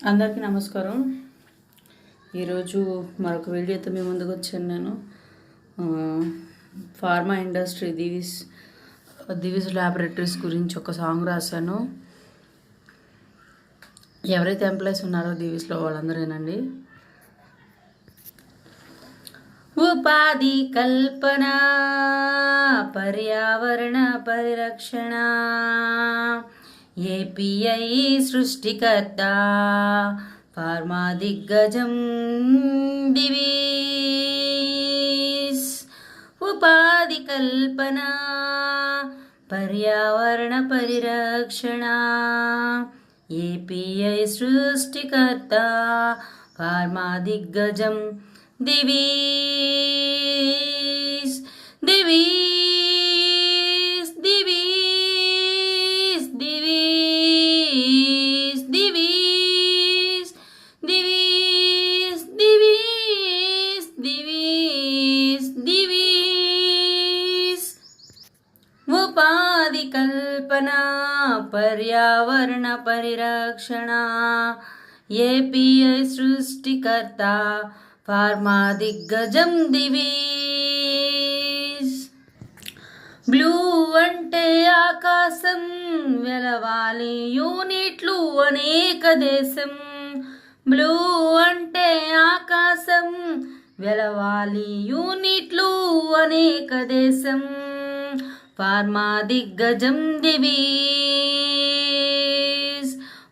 అందరికీ నమస్కారం. ఈరోజు మరొక వీడియోతో మీ ముందుకు వచ్చాను. నేను ఫార్మా ఇండస్ట్రీ దివిస్ ల్యాబొరేటరీస్ గురించి ఒక సాంగ్ రాశాను. ఎవరైతే ఎంప్లాయీస్ ఉన్నారో దివిస్లో వాళ్ళందరేనండి. ఉపాధి కల్పన, పర్యావరణ పరిరక్షణ, ఏపీఐ సృష్టికర్త, ఫార్మా దిగ్గజం దివిస్. ఉపాధి కల్పన, పర్యావరణ పరిరక్షణ, ఏపీఐ సృష్టికర్త, ఫార్మా దిగ్గజం దివిస్. దివిస్ దివిస్ దివిస్ దివిస్ దివిస్ దివిస్ దివిస్ దివిస్. ఉపాధి కల్పన, పర్యావరణ పరిరక్షణ, ఏపీఐ సృష్టికర్త, ఫార్మా దిగ్గజం దివిస్. బ్లూ అంటే ఆకాశం, వెలవాలి యూనిట్లు అనేక దేశం. బ్లూ అంటే ఆకాశం, వెలవాలి యూనిట్లు అనేక దేశం. ఫార్మా దిగ్గజం దివిస్.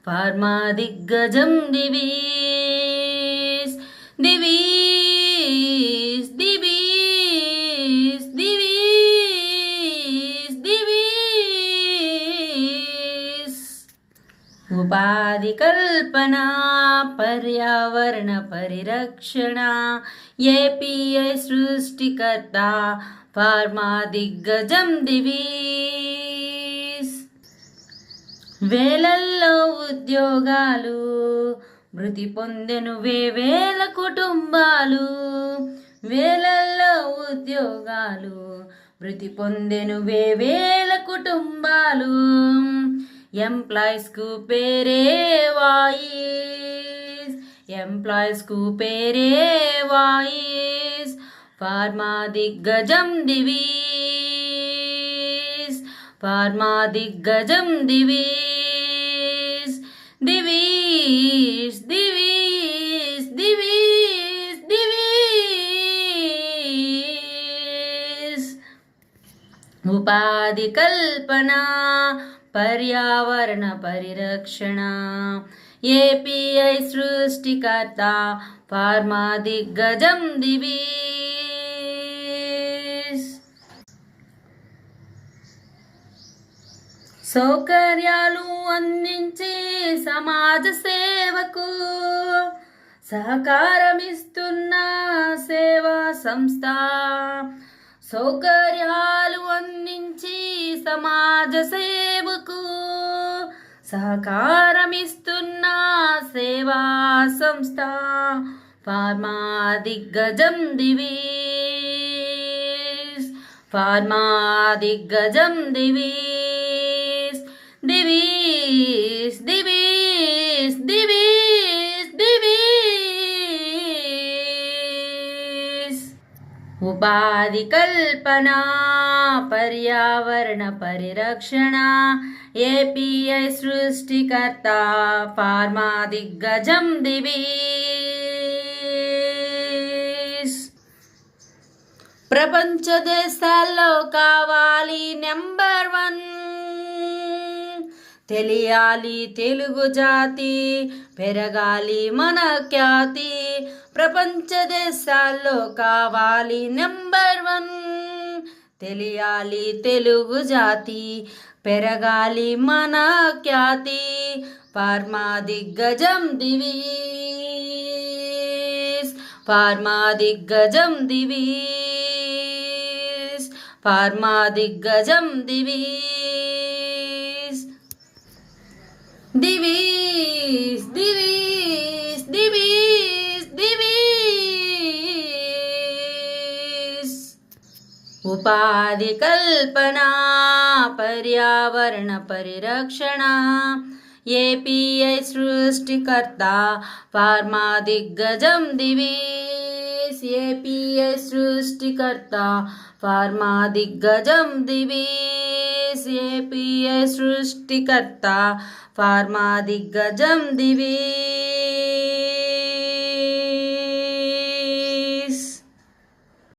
ఫార్మా దిగ్గజం దివిస్. దివిస్ దివిస్ దివిస్ దివిస్. ఉపాధి కల్పన, పర్యావరణ పరిరక్షణ, ఏపీఐ సృష్టికర్త, ఫార్మా దిగ్గజం దివిస్. వేలల్లో ఉద్యోగాలు, మృతి పొందెను వేవేల కుటుంబాలు. వేలల్లో ఉద్యోగాలు, మృతి పొందెను వేవేల కుటుంబాలు. ఎంప్లాయీస్కు పేరే వాయిస్, ఎంప్లాయీస్కు పేరే వాయిస్. ఫార్మా దిగ్గజం దివిస్. ఫార్మా దిగ్గజం దివిస్. దివిస్ దివిస్ దివిస్ దివిస్. ఉపాధి కల్పన, పర్యావరణ పరిరక్షణ, ఏపీఐ సృష్టికర్త, ఫార్మా దిగ్గజం దివిస్. సౌకర్యాలు అందించే సమాజ సేవకు సహకారమిస్తున్న సేవా సంస్థ. సౌకర్యాలు అందించి సమాజ సేవకు సహకారమిస్తున్న సేవా సంస్థ, ఫార్మా దిగ్గజం దివిస్. ఫార్మా దిగ్గజం దివిస్. దివిస్ దివిస్ దివిస్ దివిస్. ఉపాధి కల్పన, పర్యావరణ పరిరక్షణ, ఏపీఐ సృష్టికర్త, ఫార్మా దిగ్గజం దివిస్. ప్రపంచ దేశాల్లో కావాలి నెంబర్ 1, తెలియాలి తెలుగు జాతి, పెరగాలి మన ఖ్యాతి. ప్రపంచ దేశాల్లో కావాలి నెంబర్ 1, తెలియాలి తెలుగు జాతి, పెరగాలి మన ఖ్యాతి. ఫార్మా దిగ్గజం దివిస్. ఫార్మా దిగ్గజం దివిస్. ఫార్మా దిగ్గజం దివిస్. దివిస్ దివిస్ దివిస్ దివిస్. ఉపాధి కల్పన, పర్యావరణ పరిరక్షణ, ఏపీఐ సృష్టికర్త ఫార్మా దిగ్గజం దివీస్. ఏపీఐ సృష్టికర్త ఫార్మా దిగ్గజం దివీస్. ఏపీఐ సృష్టికర్త ఫార్మా దిగ్గజం దివీస్.